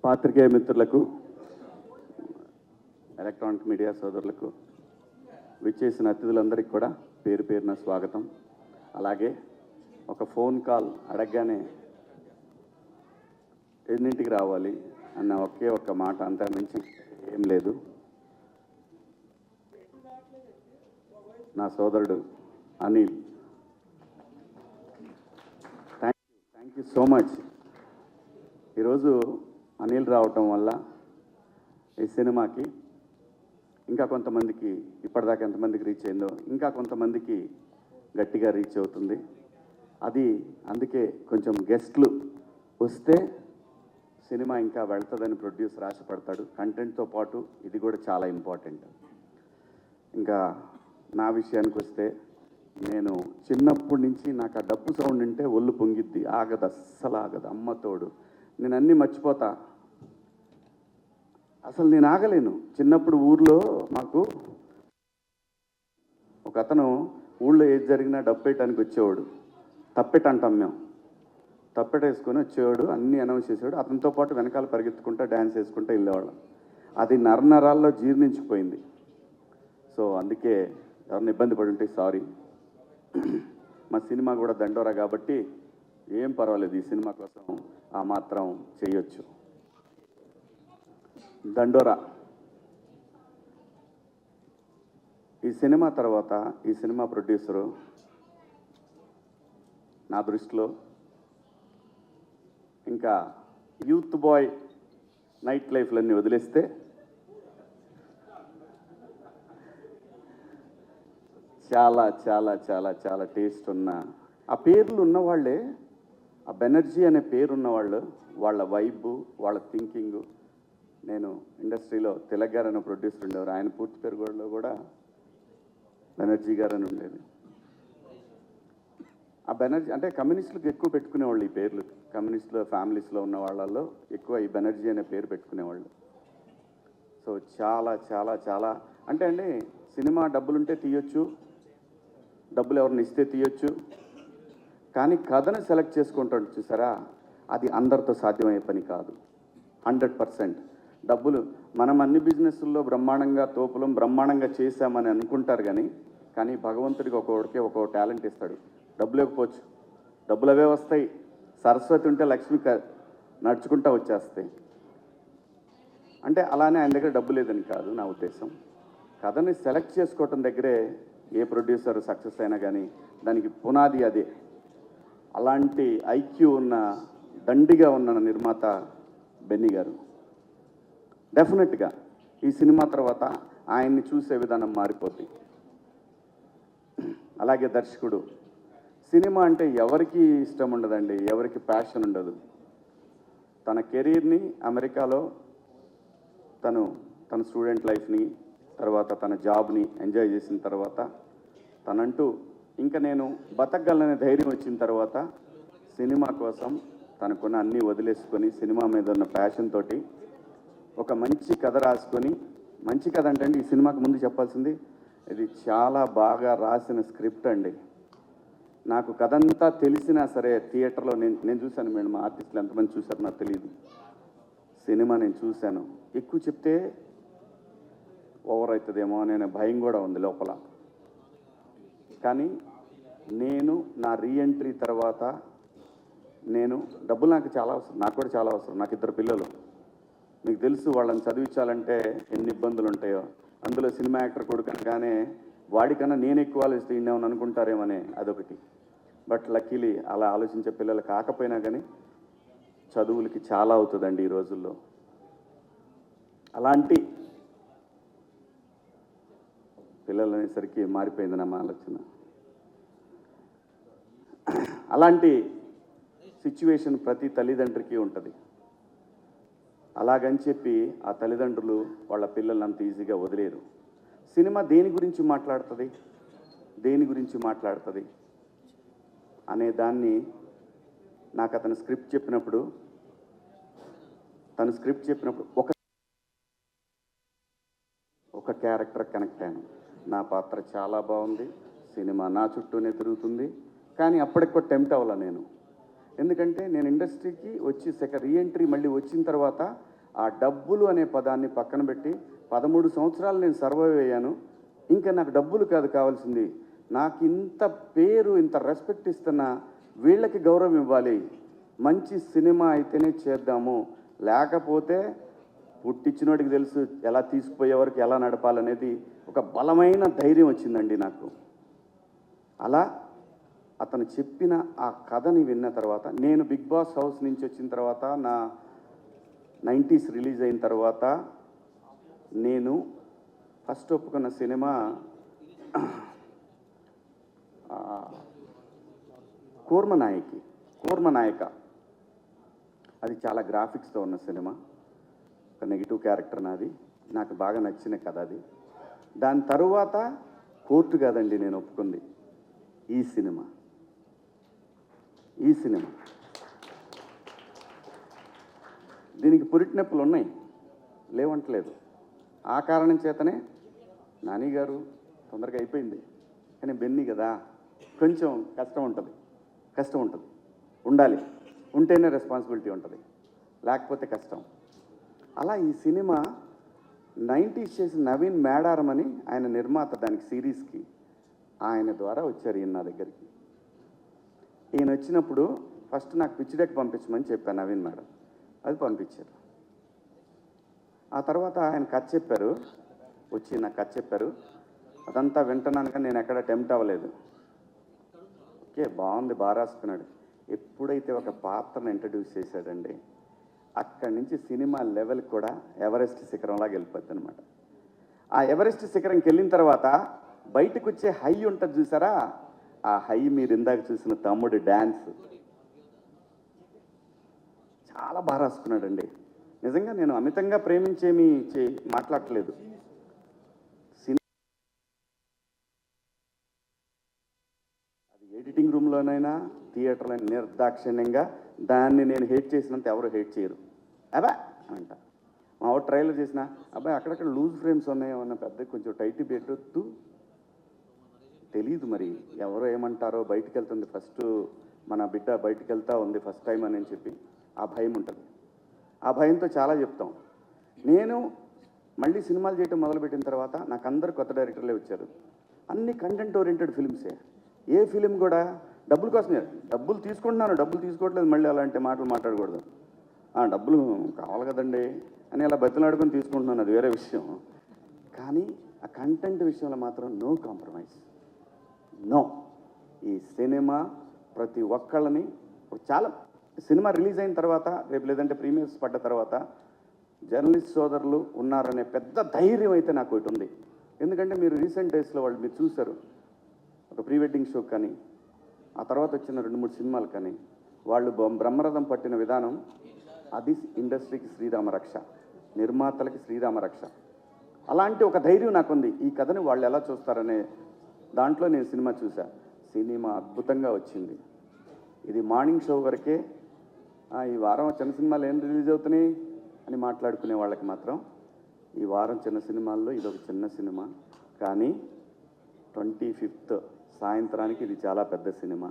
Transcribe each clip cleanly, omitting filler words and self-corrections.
పాత్రికేయ మిత్రులకు, electronic media సోదరులకు, విచ్చేసిన అతిథులందరికీ కూడా పేరు పేరున స్వాగతం. అలాగే ఒక ఫోన్ కాల్ అడగగానే ఎన్నింటికి రావాలి అన్న ఒకే ఒక్క మాట, అంతా మించి ఏం లేదు. నా సోదరుడు Anil, thank you so much. ఈరోజు అనిల్ రావటం వల్ల ఈ సినిమాకి ఇంకా కొంతమందికి, ఇప్పటిదాకా ఎంతమందికి రీచ్ అయిందో ఇంకా కొంతమందికి గట్టిగా రీచ్ అవుతుంది. అది అందుకే కొంచెం గెస్ట్లు వస్తే సినిమా ఇంకా వెళ్తుందని ప్రొడ్యూసర్ ఆశపడతాడు. కంటెంట్తో పాటు ఇది కూడా చాలా ఇంపార్టెంట్. ఇంకా నా విషయానికి వస్తే, నేను చిన్నప్పటి నుంచి నాకు ఆ డప్పు సౌండ్ వింటే ఒళ్ళు పొంగిద్ది, ఆగదు, అస్సలు ఆగదు. అమ్మతోడు నేను అన్నీ మర్చిపోతా, అసలు నేను ఆగలేను. చిన్నప్పుడు ఊర్లో మాకు ఒక అతను ఊళ్ళో ఏది జరిగినా డప్పేయటానికి వచ్చేవాడు. తప్పెట అంటాం మేము, తప్పెట వేసుకొని వచ్చేవాడు, అన్నీ అనౌన్స్ చేసేవాడు. అతనితో పాటు వెనకాల పరిగెత్తుకుంటా డ్యాన్స్ వేసుకుంటూ వెళ్ళేవాళ్ళం. అది నరనరాల్లో జీర్ణించిపోయింది. సో అందుకే ఎవరిని ఇబ్బంది పడి ఉంటే సారీ. మా సినిమా కూడా దండోరా కాబట్టి ఏం పర్వాలేదు, ఈ సినిమా కోసం ఆ మాత్రం చేయొచ్చు. దండోరా ఈ సినిమా తర్వాత ఈ సినిమా ప్రొడ్యూసరు నా దృష్టిలో ఇంకా యూత్ బాయ్ నైట్ లైఫ్లన్నీ వదిలేస్తే చాలా చాలా చాలా చాలా టేస్ట్ ఉన్న, ఆ పేర్లు ఉన్నవాళ్ళే, ఆ బెనర్జీ అనే పేరు ఉన్నవాళ్ళు, వాళ్ళ వైబు, వాళ్ళ థింకింగు. నేను ఇండస్ట్రీలో తిలక్ గారు అనే ప్రొడ్యూసర్ ఉండేవారు, ఆయన పూర్తి పేరు కూడా బెనర్జీ గారు అని ఉండేది. ఆ బెనర్జీ అంటే కమ్యూనిస్టులకు ఎక్కువ పెట్టుకునేవాళ్ళు ఈ పేర్లు. కమ్యూనిస్టుల ఫ్యామిలీస్లో ఉన్న వాళ్ళల్లో ఎక్కువ ఈ బెనర్జీ అనే పేరు పెట్టుకునేవాళ్ళు. సో చాలా చాలా చాలా అంటే అండి, సినిమా డబ్బులుంటే తీయొచ్చు, డబ్బులు ఎవరిని ఇస్తే తీయొచ్చు, కానీ కథను సెలెక్ట్ చేసుకుంటాడు చూసారా, అది అందరితో సాధ్యమయ్యే పని కాదు. 100% డబ్బులు మనం అన్ని బిజినెస్ల్లో బ్రహ్మాండంగా తోపులం బ్రహ్మాండంగా చేశామని అనుకుంటారు, కానీ భగవంతుడికి ఒక్కొక్కడికి ఒక్కొక్క టాలెంట్ ఇస్తాడు. డబ్బులు ఇవ్వకపోవచ్చు, డబ్బులు అవే వస్తాయి. సరస్వతి ఉంటే లక్ష్మి నడుచుకుంటా వచ్చేస్తాయి. అంటే అలానే ఆయన దగ్గర డబ్బు లేదని కాదు నా ఉద్దేశం. కథని సెలెక్ట్ చేసుకోవటం దగ్గరే ఏ ప్రొడ్యూసర్ సక్సెస్ అయినా కానీ దానికి పునాది అదే. అలాంటి ఐక్యూ ఉన్న, దండిగా ఉన్న నిర్మాత బెన్నీ గారు. డెఫినెట్గా ఈ సినిమా తర్వాత ఆయన్ని చూసే విధానం మారిపోద్ది. అలాగే దర్శకుడు, సినిమా అంటే ఎవరికి ఇష్టం ఉండదండి, ఎవరికి ప్యాషన్ ఉండదు. తన కెరీర్ని అమెరికాలో తన స్టూడెంట్ లైఫ్ని, తర్వాత తన జాబ్ని ఎంజాయ్ చేసిన తర్వాత, తనంటూ ఇంకా నేను బతకగలనే ధైర్యం వచ్చిన తర్వాత సినిమా కోసం తనకున్న అన్నీ వదిలేసుకొని సినిమా మీద ఉన్న ప్యాషన్ తోటి ఒక మంచి కథ రాసుకొని, మంచి కథ అంటే ఈ సినిమాకి ముందు చెప్పాల్సింది, ఇది చాలా బాగా రాసిన స్క్రిప్ట్ అండి. నాకు కథ అంతా తెలిసినా సరే థియేటర్లో నేను చూశాను. మేడం ఆర్టిస్టులు ఎంతమంది చూశారు నాకు తెలియదు. సినిమా నేను చూశాను. ఎక్కువ చెప్తే ఓవర్ అవుతుందేమో అనే భయం కూడా ఉంది లోపల. కానీ నేను నా రీఎంట్రీ తర్వాత నేను డబ్బులు నాకు చాలా అవసరం, నాకు కూడా చాలా అవసరం. నాకు 2 పిల్లలు, మీకు తెలుసు, వాళ్ళని చదివించాలంటే ఎన్ని ఇబ్బందులు ఉంటాయో. అందులో సినిమా యాక్టర్ కొడుకు అనగానే వాడికన్నా నేను ఎక్కువ ఆలోచిస్తే ఇన్నేమని అనుకుంటారేమనే అదొకటి. బట్ లక్కీలీ అలా ఆలోచించే పిల్లలు కాకపోయినా కానీ చదువులకి చాలా అవుతుందండి ఈ రోజుల్లో. అలాంటి పిల్లలు అనేసరికి మారిపోయింది నా ఆలోచన. అలాంటి సిచ్యువేషన్ ప్రతి తల్లిదండ్రికి ఉంటుంది. అలాగని చెప్పి ఆ తల్లిదండ్రులు వాళ్ళ పిల్లల్ని అంత ఈజీగా వదిలేరు. సినిమా దేని గురించి మాట్లాడుతుంది అనే దాన్ని నాకు అతను స్క్రిప్ట్ చెప్పినప్పుడు ఒక క్యారెక్టర్ కనెక్ట్ అయ్యాను. నా పాత్ర చాలా బాగుంది, సినిమా నా చుట్టూనే తిరుగుతుంది, కానీ అప్పటికి కూడా టెంప్ట్ అవ్వాల నేను. ఎందుకంటే నేను ఇండస్ట్రీకి వచ్చి రీఎంట్రీ మళ్ళీ వచ్చిన తర్వాత ఆ డబ్బులు అనే పదాన్ని పక్కన పెట్టి 13 సంవత్సరాలు నేను సర్వైవ్ అయ్యాను. ఇంకా నాకు డబ్బులు కాదు కావాల్సింది, నాకు ఇంత పేరు ఇంత రెస్పెక్ట్ ఇస్తున్నా వీళ్ళకి గౌరవం ఇవ్వాలి, మంచి సినిమా అయితేనే చేద్దాము, లేకపోతే పుట్టించినోడికి తెలుసు ఎలా తీసుకుపోయేవరకు ఎలా నడపాలనేది ఒక బలమైన ధైర్యం వచ్చిందండి నాకు. అలా అతను చెప్పిన ఆ కథని విన్న తర్వాత, నేను బిగ్ బాస్ హౌస్ నుంచి వచ్చిన తర్వాత, నా 90s రిలీజ్ అయిన తర్వాత నేను ఫస్ట్ ఒప్పుకున్న సినిమా కూర్మనాయక. అది చాలా గ్రాఫిక్స్తో ఉన్న సినిమా, ఒక నెగిటివ్ క్యారెక్టర్ నాది, నాకు బాగా నచ్చిన కథ అది. దాని తరువాత కోర్టు కాదండి నేను ఒప్పుకుంది, ఈ సినిమా. దీనికి పురిటి నొప్పులు ఉన్నాయి, లేవంటలేదు. ఆ కారణం చేతనే నాని గారు తొందరగా అయిపోయింది, కానీ బెన్నీ కదా కొంచెం కష్టం ఉంటుంది, ఉండాలి, ఉంటేనే రెస్పాన్సిబిలిటీ ఉంటుంది, లేకపోతే కష్టం. అలా ఈ సినిమా 90s చేసిన నవీన్ మేడారం అని ఆయన నిర్మాత, దానికి సిరీస్కి ఆయన ద్వారా వచ్చారు ఈయన నా దగ్గరికి. ఈయన వచ్చినప్పుడు ఫస్ట్ నాకు పిచ్ డెక్ పంపించమని చెప్పాను నవీన్ మేడం, అది పంపించారు. ఆ తర్వాత ఆయన కథ చెప్పారు, వచ్చి నాకు కథ చెప్పారు. అదంతా వింటున్నాను కానీ నేను ఎక్కడ టెంప్ట్ అవ్వలేదు. ఓకే బాగుంది, బాగా రాసుకున్నాడు. ఎప్పుడైతే ఒక పాత్రను ఇంట్రడ్యూస్ చేశాడండి, అక్కడి నుంచి సినిమా లెవెల్ కూడా ఎవరెస్ట్ శిఖరంలాగా వెళ్ళిపోద్ది అనమాట. ఆ ఎవరెస్ట్ శిఖరంకి వెళ్ళిన తర్వాత బయటకు వచ్చే హై ఉంటుంది చూసారా, ఆ హై మీరు ఇందాక చూసిన తమ్ముడు డ్యాన్స్ చాలా బాగా రాసుకున్నాడండి. నిజంగా నేను అమితంగా ప్రేమించేమి మాట్లాడట్లేదు. అది ఎడిటింగ్ రూమ్లోనైనా థియేటర్లో నిర్దాక్షిణ్యంగా దాన్ని నేను హేట్ చేసినంత ఎవరు హేట్ చేయరు. అబ్బా అంట మా వాడు ట్రైలర్ చేసిన, అబ్బాయి అక్కడక్కడ లూజ్ ఫ్రేమ్స్ ఉన్నాయేమన్నా, పెద్ద కొంచెం టైట్ పెట్టొద్దు, తెలీదు మరి ఎవరో ఏమంటారో, బయటికి వెళ్తుంది ఫస్ట్ మన బిడ్డ బయటికి వెళ్తా ఉంది ఫస్ట్ టైం అని చెప్పి ఆ భయం ఉంటుంది. ఆ భయంతో చాలా చెప్తాం. నేను మళ్ళీ సినిమాలు చేయటం మొదలుపెట్టిన తర్వాత నాకు అందరు కొత్త డైరెక్టర్లే వచ్చారు. అన్ని కంటెంట్ ఓరియంటెడ్ ఫిల్మ్సే. ఏ ఫిలిం కూడా డబ్బుల కోసమే, డబ్బులు తీసుకుంటున్నాను, డబ్బులు తీసుకోవట్లేదు, మళ్ళీ అలాంటి మాటలు మాట్లాడకూడదు. డబ్బులు కావాలి కదండి అని అలా బతిలాడుకొని తీసుకుంటున్నాను, అది వేరే విషయం. కానీ ఆ కంటెంట్ విషయంలో మాత్రం నో కాంప్రమైజ్, నో. ఈ సినిమా ప్రతి ఒక్కళ్ళని, చాలా సినిమా రిలీజ్ అయిన తర్వాత రేపు లేదంటే ప్రీమియర్స్ పడ్డ తర్వాత జర్నలిస్ట్ సోదరులు ఉన్నారనే పెద్ద ధైర్యం అయితే నాకు ఒకటి ఉంది. ఎందుకంటే మీరు రీసెంట్ డేస్లో వాళ్ళు మీరు చూశారు, ఒక ప్రీ వెడ్డింగ్ షో కానీ ఆ తర్వాత వచ్చిన 2-3 సినిమాలు కానీ వాళ్ళు బ్రహ్మరథం పట్టిన విధానం, అది ఇండస్ట్రీకి శ్రీరామ రక్ష, నిర్మాతలకి శ్రీరామ రక్ష. అలాంటి ఒక ధైర్యం నాకుంది. ఈ కథని వాళ్ళు ఎలా చూస్తారనే దాంట్లో నేను సినిమా చూసా. సినిమా అద్భుతంగా వచ్చింది. ఇది మార్నింగ్ షో వరకే, ఈ వారం చిన్న సినిమాలు ఏం రిలీజ్ అవుతున్నాయి అని మాట్లాడుకునే వాళ్ళకి మాత్రం ఈ వారం చిన్న సినిమాల్లో ఇదొక చిన్న సినిమా. కానీ 25th సాయంత్రానికి ఇది చాలా పెద్ద సినిమా.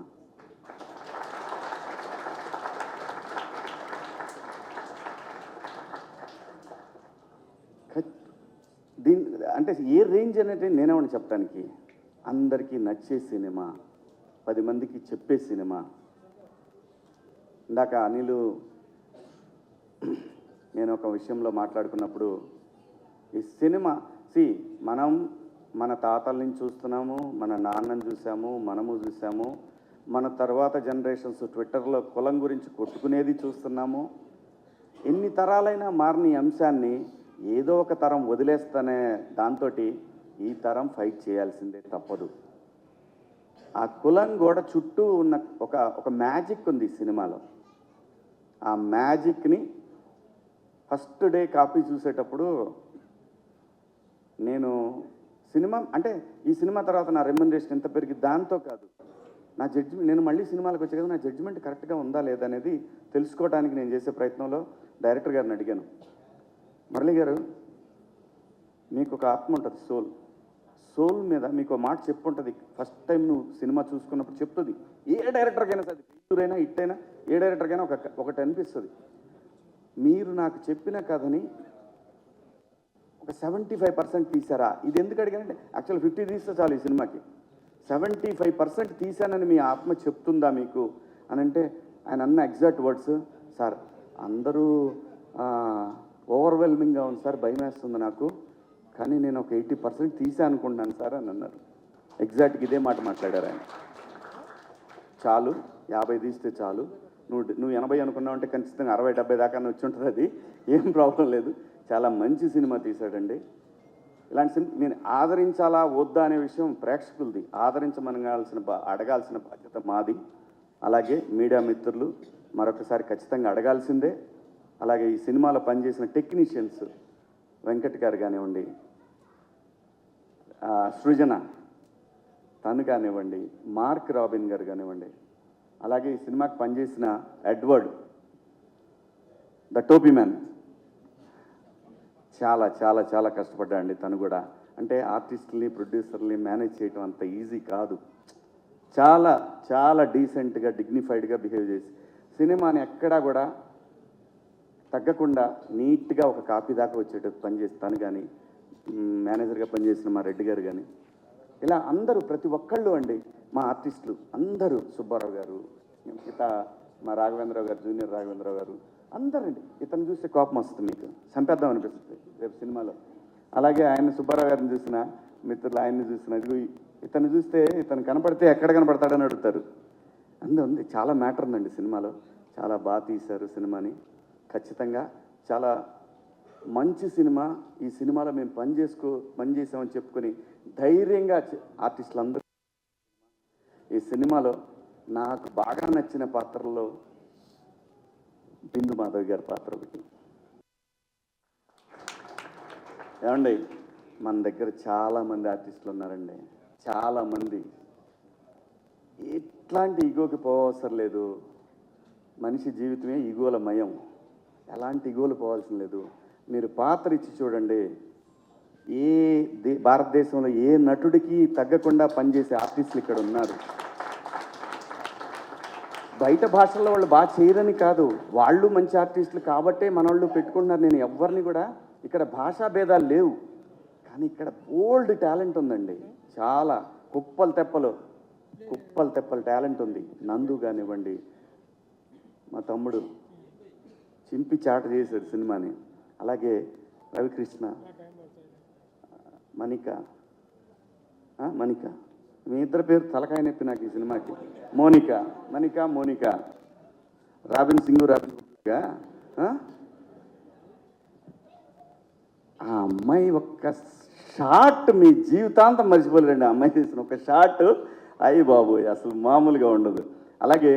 అంటే ఏ రేంజ్ అనేది నేనేమని చెప్పడానికి, అందరికీ నచ్చే సినిమా, 10 మందికి చెప్పే సినిమా. ఇందాక అనిలు నేను ఒక విషయంలో మాట్లాడుకున్నప్పుడు, ఈ సినిమా మనం మన తాతల నుంచి చూస్తున్నాము, మన నాన్నని చూసాము, మనము చూసాము, మన తర్వాత జనరేషన్స్ ట్విట్టర్లో కులం గురించి కొట్టుకునేది చూస్తున్నాము. ఎన్ని తరాలైనా మారిన ఈ అంశాన్ని ఏదో ఒక తరం వదిలేస్తేనే దాంతో ఈ తరం ఫైట్ చేయాల్సిందే, తప్పదు. ఆ కులం గోడ చుట్టూ ఉన్న ఒక మ్యాజిక్ ఉంది ఈ సినిమాలో. ఆ మ్యాజిక్ని ఫస్ట్ డే కాపీ చూసేటప్పుడు నేను సినిమా అంటే ఈ సినిమా తర్వాత నా రెమ్యునరేషన్ ఎంత పెరిగింది దాంతో కాదు, నా జడ్జిమెంట్, నేను మళ్ళీ సినిమాలకు వచ్చే కదా నా జడ్జిమెంట్ కరెక్ట్గా ఉందా లేదనేది తెలుసుకోవడానికి నేను చేసే ప్రయత్నంలో డైరెక్టర్ గారిని అడిగాను, మురళి గారు మీకు ఒక ఆత్మ ఉంటుంది, సోల్ మీద మీకు మాట చెప్పుంటుంది. ఫస్ట్ టైం నువ్వు సినిమా చూసుకున్నప్పుడు చెప్తుంది. ఏ డైరెక్టర్కైనా సరే, ఫెయిల్యూర్ అయినా హిట్ అయినా ఏ డైరెక్టర్కైనా ఒకటి అనిపిస్తుంది. మీరు నాకు చెప్పిన కథని ఒక 75% తీసారా? ఇది ఎందుకు అడిగానంటే యాక్చువల్ 50 తీస్తే చాలు ఈ సినిమాకి. 75% తీశానని మీ ఆత్మ చెప్తుందా మీకు అని అంటే ఆయన అన్న ఎగ్జాక్ట్ వర్డ్స్, సార్ అందరూ ఓవర్వెల్మింగ్గా ఉంది సార్, భయం వేస్తుంది నాకు, కానీ నేను ఒక 80% తీసా అనుకుంటున్నాను సార్ అని అన్నారు. ఎగ్జాక్ట్గా ఇదే మాట మాట్లాడారు ఆయన. చాలు 50 తీస్తే చాలు, నువ్వు 80 అనుకున్నావు అంటే ఖచ్చితంగా 60-70 దాకా వచ్చి ఉంటుంది, అది ఏం ప్రాబ్లం లేదు. చాలా మంచి సినిమా తీశాడండి. ఇలాంటి సినిమా నేను ఆదరించాలా వద్దా అనే విషయం ప్రేక్షకులది. అడగాల్సిన బాధ్యత మాది. అలాగే మీడియా మిత్రులు మరొకసారి ఖచ్చితంగా అడగాల్సిందే. అలాగే ఈ సినిమాలో పనిచేసిన టెక్నీషియన్స్ వెంకట్ గారు కానివ్వండి, సృజన తను కానివ్వండి, మార్క్ రాబిన్ గారు కానివ్వండి, అలాగే ఈ సినిమాకి పనిచేసిన ఎడ్వర్డ్ ద టోపీ మ్యాన్ చాలా చాలా చాలా కష్టపడ్డాడండి. తను కూడా అంటే ఆర్టిస్టుల్ని ప్రొడ్యూసర్ని మేనేజ్ చేయటం అంత ఈజీ కాదు. చాలా చాలా డీసెంట్గా డిగ్నిఫైడ్గా బిహేవ్ చేసి సినిమాని ఎక్కడా కూడా తగ్గకుండా నీట్గా ఒక కాపీ దాకా వచ్చేటట్టు పనిచేస్తాను. కానీ మేనేజర్గా పనిచేసిన మా రెడ్డి గారు కానీ ఇలా అందరూ ప్రతి ఒక్కళ్ళు అండి మా ఆర్టిస్టులు అందరూ, సుబ్బారావు గారు, మిగతా మా రాఘవేంద్రరావు గారు, జూనియర్ రాఘవేంద్రరావు గారు అందరండి. ఇతను చూస్తే కోపం వస్తుంది, మీకు చంపేద్దాం అనిపిస్తుంది రేపు సినిమాలో. అలాగే ఆయన సుబ్బారావు గారిని చూసిన మిత్రులు, ఆయన్ని చూసిన ఇతను చూస్తే ఇతను కనపడితే ఎక్కడ కనపడతాడని అడుగుతారు. ఉంది చాలా మ్యాటర్ ఉందండి సినిమాలో. చాలా బాగా తీశారు సినిమాని. ఖచ్చితంగా చాలా మంచి సినిమా. ఈ సినిమాలో మేము పనిచేసామని చెప్పుకొని ధైర్యంగా ఆర్టిస్టులు అందరూ. ఈ సినిమాలో నాకు బాగా నచ్చిన పాత్రల్లో బిందు మాధవ్ గారి పాత్ర ఒకటి. ఏమండి మన దగ్గర చాలామంది ఆర్టిస్టులు ఉన్నారండి, చాలామంది. ఎట్లాంటి ఈగోకి పోవసరం లేదు. మనిషి జీవితమే ఈగోల మయం. ఎలాంటి ఈగోలు పోవాల్సిన లేదు. మీరు పాత్ర ఇచ్చి చూడండి, భారతదేశంలో ఏ నటుడికి తగ్గకుండా పనిచేసే ఆర్టిస్టులు ఇక్కడ ఉన్నారు. బయట భాషల్లో వాళ్ళు బాగా చేయరని కాదు, వాళ్ళు మంచి ఆర్టిస్టులు కాబట్టే మన వాళ్ళు పెట్టుకుంటున్నారు. నేను ఎవరిని కూడా ఇక్కడ భాషా భేదాలు లేవు, కానీ ఇక్కడ ఓల్డ్ టాలెంట్ ఉందండి. చాలా కుప్పలు తెప్పలు టాలెంట్ ఉంది. నందు కానివ్వండి, మా తమ్ముడు చింపి చాట చేశాడు సినిమాని. అలాగే రవికృష్ణ, మణిక మీ ఇద్దరు పేరు తలకాయ నొప్పి నాకు ఈ సినిమాకి. మోనిక రాబిన్ సింగ్ ఆ అమ్మాయి ఒక్క షాట్ మీ జీవితాంతం మర్చిపోలేరండి. ఆ అమ్మాయి చేసిన ఒక షాట్ అయ్యి బాబోయ్ అసలు మామూలుగా ఉండదు. అలాగే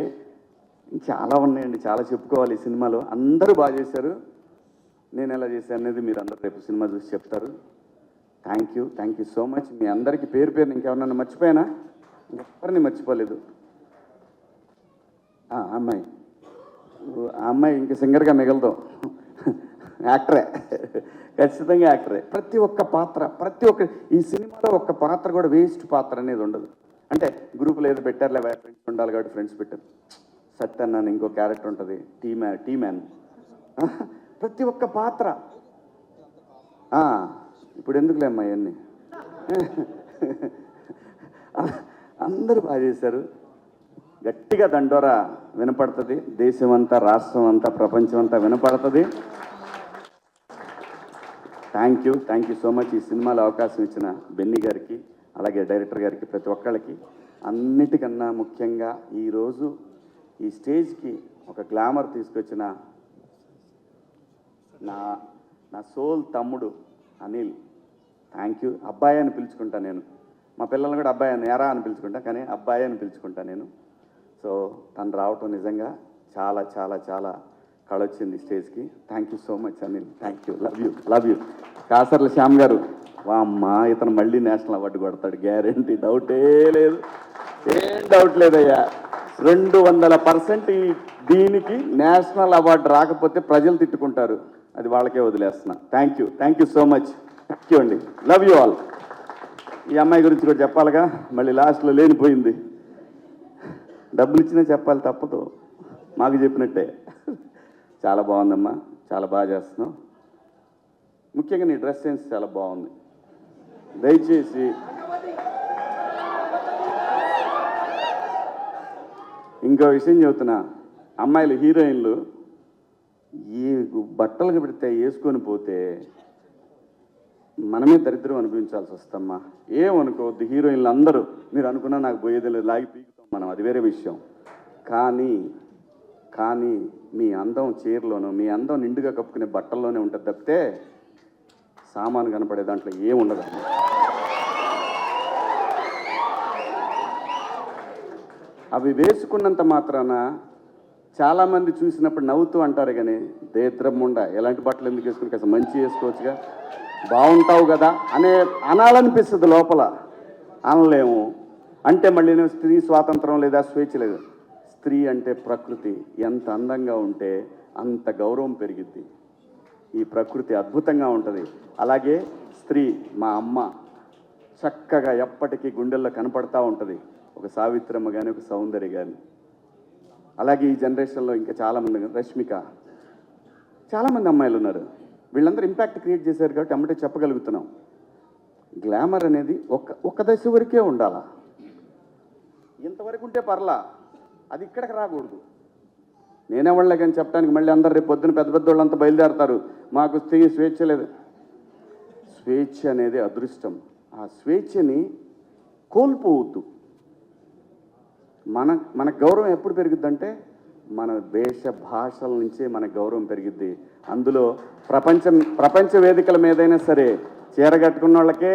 చాలా ఉన్నాయండి, చాలా చెప్పుకోవాలి ఈ సినిమాలో. అందరూ బాగా చేశారు. నేను ఎలా చేశాను అనేది మీరు అందరూ రేపు సినిమా చూసి చెప్తారు. Thank you so much. మీ అందరికీ పేరు ఇంకెవరన్నా మర్చిపోయానా? ఎవరిని మర్చిపోలేదు. ఆ అమ్మాయి ఇంక సింగర్గా మిగలదు, యాక్టరే, ఖచ్చితంగా యాక్టరే. ప్రతి ఒక్క పాత్ర ఈ సినిమాలో ఒక్క పాత్ర కూడా వేస్ట్ పాత్ర అనేది ఉండదు. అంటే గ్రూపులో ఏదో పెట్టారులే ఫ్రెండ్స్ ఉండాలి కాబట్టి ఫ్రెండ్స్ పెట్టారు. సత్ అన్నాను, ఇంకో క్యారెక్టర్ ఉంటుంది, టీ మ్యాన్. ప్రతి ఒక్క పాత్ర. ఇప్పుడు ఎందుకులే అమ్మా ఇవన్నీ. అందరూ బాగా చేశారు. గట్టిగా దండోరా వినపడుతుంది. దేశం అంతా, రాష్ట్రం అంతా, ప్రపంచం అంతా వినపడుతుంది. Thank you so much. ఈ సినిమాలో అవకాశం ఇచ్చిన బెన్నీ గారికి, అలాగే డైరెక్టర్ గారికి, ప్రతి ఒక్కళ్ళకి. అన్నిటికన్నా ముఖ్యంగా ఈరోజు ఈ స్టేజ్కి ఒక గ్లామర్ తీసుకొచ్చిన నా సోల్ తమ్ముడు అనిల్, థ్యాంక్ యూ. అబ్బాయి అని పిలుచుకుంటా నేను. మా పిల్లల్ని కూడా అబ్బాయి అని ఎరా అని పిలుచుకుంటా, కానీ అబ్బాయి అని పిలుచుకుంటా నేను. సో తను రావటం నిజంగా చాలా చాలా చాలా కళొచ్చింది స్టేజ్కి. Thank you so much Anil. Thank you. Love you. Kasarla Shyam గారు, అమ్మా ఇతను మళ్ళీ నేషనల్ అవార్డు కొడతాడు, గ్యారెంటీ, డౌటే లేదు, ఏం డౌట్ లేదయ్యా. 200% దీనికి నేషనల్ అవార్డు రాకపోతే ప్రజలు తిట్టుకుంటారు, అది వాళ్ళకే వదిలేస్తున్నా. Thank you so much. Thank you అండి. Love you all. ఈ అమ్మాయి గురించి కూడా చెప్పాలిగా, మళ్ళీ లాస్ట్లో లేనిపోయింది. డబ్బులు ఇచ్చినా చెప్పాలి, తప్పదు, మాకు చెప్పినట్టే. చాలా బాగుందమ్మా. చాలా బాగా చేస్తున్నావు. ముఖ్యంగా నీ డ్రెస్ సెన్స్ చాలా బాగుంది. దయచేసి ఇంకో విషయం చెబుతున్నా, అమ్మాయిలు హీరోయిన్లు ఈ బట్టలు పెడితే వేసుకొని పోతే మనమే దరిద్రం అనిపించాల్సి వస్తమ్మా. ఏమనుకోవద్దు, హీరోయిన్లు అందరూ మీరు అనుకున్నా నాకు పోయేది లేదు, లాగి పీకుతాం మనం, అది వేరే విషయం. కానీ మీ అందం చీరలోనూ, మీ అందం నిండుగా కప్పుకునే బట్టల్లోనే ఉంటుంది తప్పితే సామాను కనపడే దాంట్లో ఏముండదు. అవి వేసుకున్నంత మాత్రాన చాలామంది చూసినప్పుడు నవ్వుతూ అంటారు, కానీ దేత్రం ఉండ ఎలాంటి బట్టలు ఎందుకు వేసుకుని కాస్త మంచి వేసుకోవచ్చుగా, బాగుంటావు కదా అనాలనిపిస్తుంది లోపల, అనలేము. అంటే మళ్ళీ నేను స్త్రీ స్వాతంత్రం లేదా స్వేచ్ఛ లేదు. స్త్రీ అంటే ప్రకృతి, ఎంత అందంగా ఉంటే అంత గౌరవం పెరిగిద్ది. ఈ ప్రకృతి అద్భుతంగా ఉంటుంది. అలాగే స్త్రీ మా అమ్మ చక్కగా ఎప్పటికీ గుండెల్లో కనపడతా ఉంటుంది, ఒక సావిత్రమ్మ కానీ ఒక సౌందర్య కానీ. అలాగే ఈ జనరేషన్లో ఇంకా చాలామంది, రష్మిక, చాలామంది అమ్మాయిలు ఉన్నారు. వీళ్ళందరూ ఇంపాక్ట్ క్రియేట్ చేశారు కాబట్టి అమ్మటే చెప్పగలుగుతున్నాం. గ్లామర్ అనేది ఒక దశ వరకే ఉండాలా, ఇంతవరకు ఉంటే పర్లా, అది ఇక్కడికి రాకూడదు. నేనేవాళ్ళే కానీ చెప్పడానికి మళ్ళీ అందరు రేపు పొద్దున పెద్ద పెద్ద వాళ్ళంతా బయలుదేరతారు, మాకు స్వేచ్ఛ లేదు. స్వేచ్ఛ అనేది అదృష్టం. ఆ స్వేచ్ఛని కోల్పోవద్దు. మన గౌరవం ఎప్పుడు పెరుగుద్దంటే మన దేశ భాషల నుంచే మన గౌరవం పెరిగిద్ది. అందులో ప్రపంచ వేదికల మీదైనా సరే చీర కట్టుకున్న వాళ్ళకే